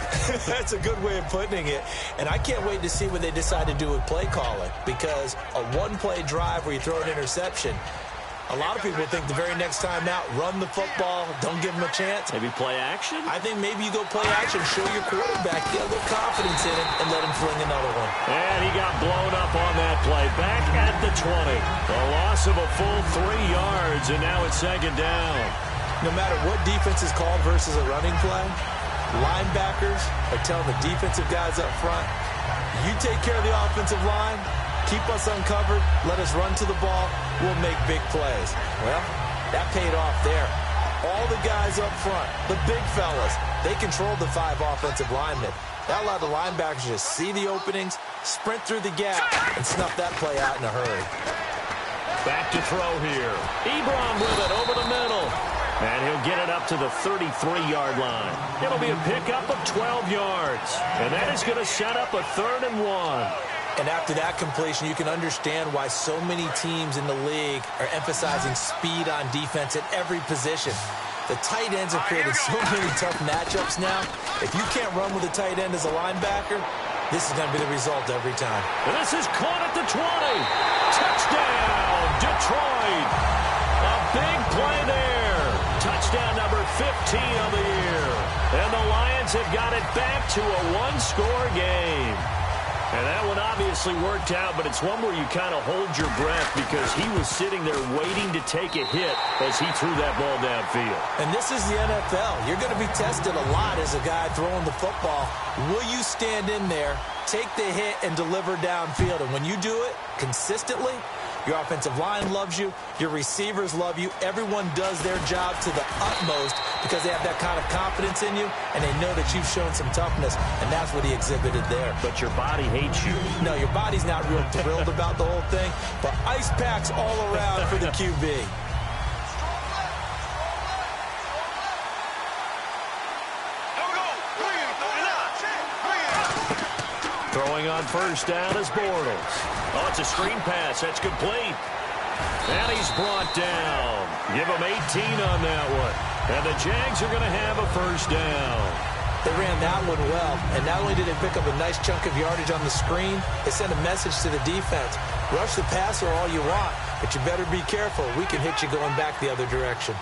Speaker 5: That's a good way of putting it. And I can't wait to see what they decide to do with play calling, because a one-play drive where you throw an interception, a lot of people think the very next time out, run the football, don't give them a chance.
Speaker 4: Maybe play action?
Speaker 5: I think maybe you go play action, show your quarterback, get a little confidence in it, and let him fling another one.
Speaker 4: And he got blown up on that play. Back at the 20. A loss of a full 3 yards, and now it's second down.
Speaker 5: No matter what defense is called versus a running play, linebackers are telling the defensive guys up front, you take care of the offensive line, keep us uncovered, let us run to the ball, we'll make big plays. Well, that paid off there. All the guys up front, the big fellas, they controlled the 5 offensive linemen. That allowed the linebackers to see the openings, sprint through the gap, and snuff that play out in a hurry.
Speaker 4: Back to throw here. Ebron with it over the middle. And he'll get it up to the 33-yard line. It'll be a pickup of 12 yards. And that is going to set up a 3rd and 1.
Speaker 5: And after that completion, you can understand why so many teams in the league are emphasizing speed on defense at every position. The tight ends have created so many tough matchups now. If you can't run with a tight end as a linebacker, this is going to be the result every time.
Speaker 4: And this is caught at the 20. Touchdown, Detroit. A big play there. Touchdown number 15 of the year. And the Lions have got it back to a 1-score game. And that one obviously worked out, but it's one where you kind of hold your breath because he was sitting there waiting to take a hit as he threw that ball downfield.
Speaker 5: And this is the NFL. You're going to be tested a lot as a guy throwing the football. Will you stand in there, take the hit, and deliver downfield? And when you do it consistently, your offensive line loves you, your receivers love you, everyone does their job to the utmost because they have that kind of confidence in you, and they know that you've shown some toughness, and that's what he exhibited there.
Speaker 4: But your body hates you.
Speaker 5: No, your body's not real thrilled about the whole thing, but ice packs all around for the QB.
Speaker 4: Throwing on first down is Bortles. Oh, it's a screen pass. That's complete. And he's brought down. Give him 18 on that one. And the Jags are going to have a first down.
Speaker 5: They ran that one well, and not only did they pick up a nice chunk of yardage on the screen, they sent a message to the defense. Rush the passer all you want, but you better be careful. We can hit you going back the other direction.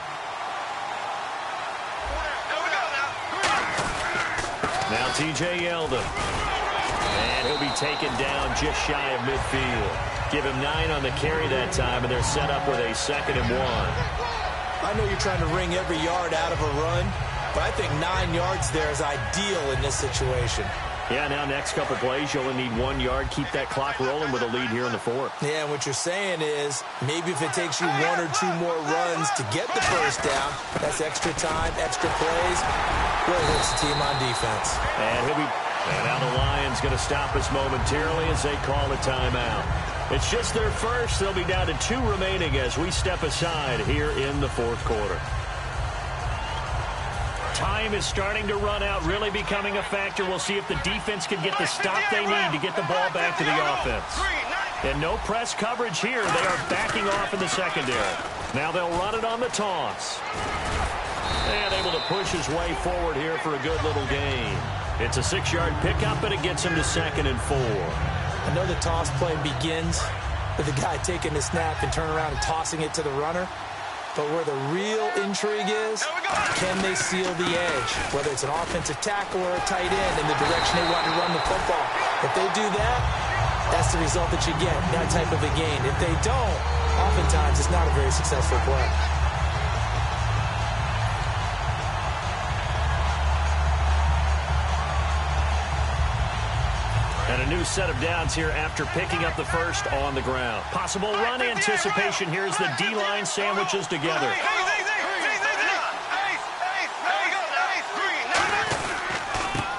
Speaker 4: Now T.J. Yeldon. And he'll be taken down just shy of midfield. Give him 9 on the carry that time, and they're set up with a 2nd and 1.
Speaker 5: I know you're trying to wring every yard out of a run, but I think 9 yards there is ideal in this situation.
Speaker 4: Yeah, now next couple plays, you only need 1 yard. Keep that clock rolling with a lead here in the 4th.
Speaker 5: Yeah, and what you're saying is maybe if it takes you 1 or 2 more runs to get the first down, that's extra time, extra plays. Really hurts the team on defense.
Speaker 4: And now the Lions going to stop us momentarily as they call a timeout. It's just their first. They'll be down to 2 remaining as we step aside here in the 4th quarter. Time is starting to run out, really becoming a factor. We'll see if the defense can get the stop they need to get the ball back to the offense. And no press coverage here. They are backing off in the secondary. Now they'll run it on the toss. And able to push his way forward here for a good little gain. It's a 6-yard pickup, and it gets him to 2nd and 4.
Speaker 5: I know the toss play begins with the guy taking the snap and turn around and tossing it to the runner. But where the real intrigue is, can they seal the edge? Whether it's an offensive tackle or a tight end in the direction they want to run the football. If they do that, that's the result that you get, that type of a gain. If they don't, oftentimes it's not a very successful play.
Speaker 4: And a new set of downs here after picking up the first on the ground. Possible run anticipation here as the D-line sandwiches together.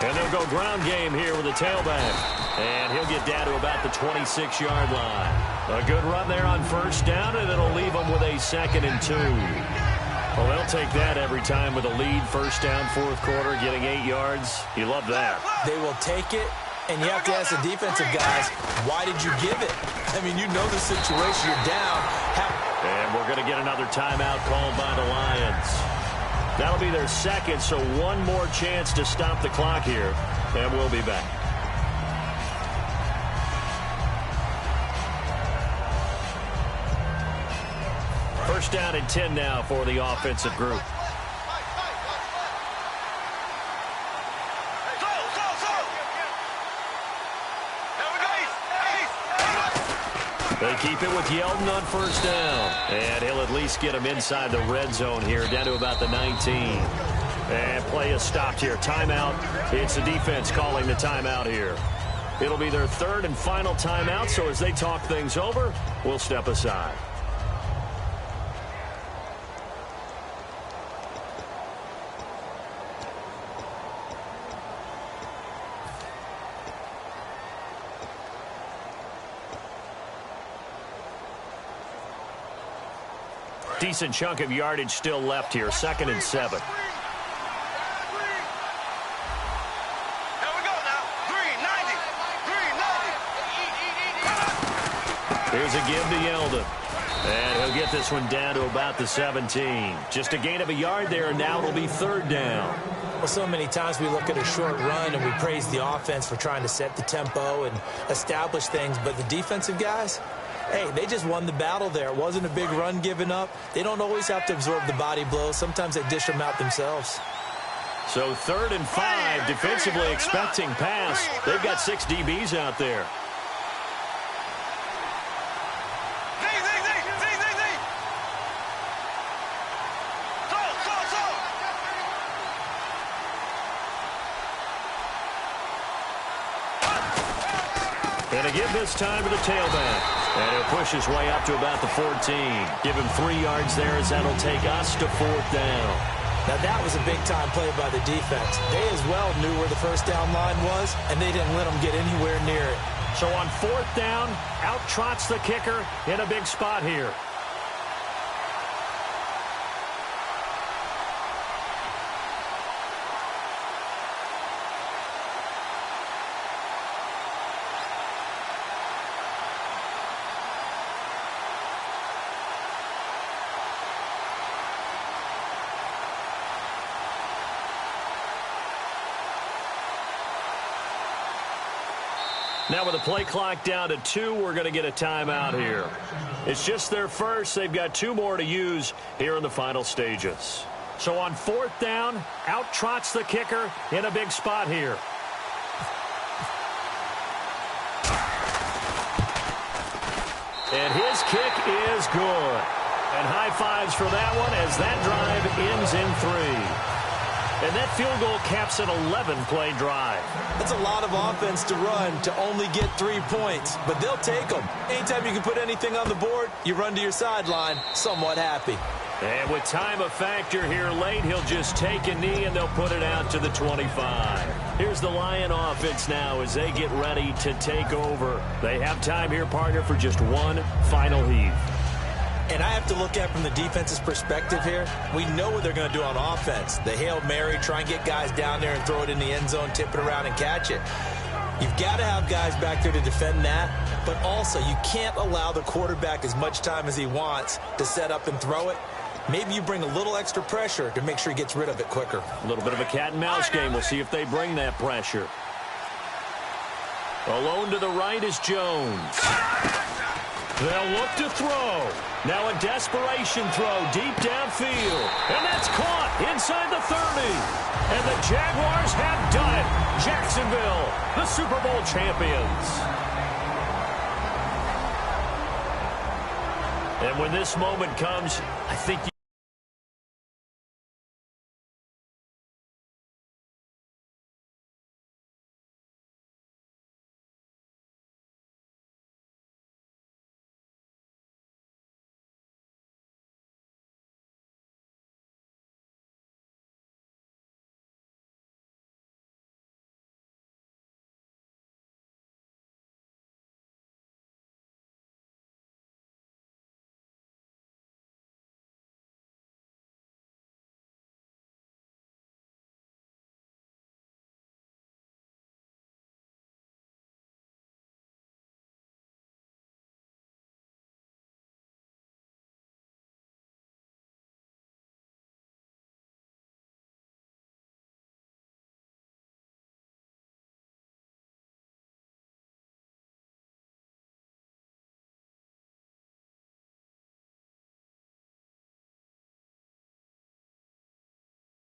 Speaker 4: And they'll go ground game here with a tailback. And he'll get down to about the 26-yard line. A good run there on first down, and it'll leave them with a 2nd and 2. Well, they'll take that every time with a lead. First down, 4th quarter, getting 8 yards. You love that.
Speaker 5: They will take it. And you have to ask the defensive guys, why did you give it? I mean, you know the situation. You're down.
Speaker 4: And we're going to get another timeout called by the Lions. That'll be their 2nd, so 1 more chance to stop the clock here. And we'll be back. First down and 10 now for the offensive group. They keep it with Yeldon on first down. And he'll at least get him inside the red zone here, down to about the 19. And play is stopped here. Timeout. It's the defense calling the timeout here. It'll be their 3rd and final timeout, so as they talk things over, we'll step aside. Decent chunk of yardage still left here. 2nd and 7. Here's a give to Yeldon. And he'll get this one down to about the 17. Just a gain of a yard there, and now it'll be 3rd down.
Speaker 5: Well, so many times we look at a short run and we praise the offense for trying to set the tempo and establish things, but the defensive guys, hey, they just won the battle there. It wasn't a big run given up. They don't always have to absorb the body blows. Sometimes they dish them out themselves.
Speaker 4: So 3rd and 5, defensively expecting pass. They've got 6 DBs out there. And a give this time to the tailback. And he'll push his way up to about the 14. Give him 3 yards there as that'll take us to 4th down.
Speaker 5: Now that was a big-time play by the defense. They as well knew where the first down line was, and they didn't let them get anywhere near it.
Speaker 4: So on 4th down, out trots the kicker in a big spot here. Now with the play clock down to 2, we're going to get a timeout here. It's just their first. They've got 2 more to use here in the final stages. So on 4th down, out trots the kicker in a big spot here. And his kick is good. And high fives for that one as that drive ends in 3. And that field goal caps an 11-play drive.
Speaker 5: That's a lot of offense to run to only get 3 points, but they'll take them. Anytime you can put anything on the board, you run to your sideline somewhat happy.
Speaker 4: And with time a factor here late, he'll just take a knee and they'll put it out to the 25. Here's the Lion offense now as they get ready to take over. They have time here, partner, for just one final heave.
Speaker 5: And I have to look at it from the defense's perspective here. We know what they're going to do on offense. The Hail Mary, try and get guys down there and throw it in the end zone, tip it around and catch it. You've got to have guys back there to defend that, but also you can't allow the quarterback as much time as he wants to set up and throw it. Maybe you bring a little extra pressure to make sure he gets rid of it quicker.
Speaker 4: A little bit of a cat and mouse game. We'll see if they bring that pressure. Alone to the right is Jones. They'll look to throw. Now a desperation throw deep downfield. And that's caught inside the 30. And the Jaguars have done it. Jacksonville, the Super Bowl champions. And when this moment comes, I think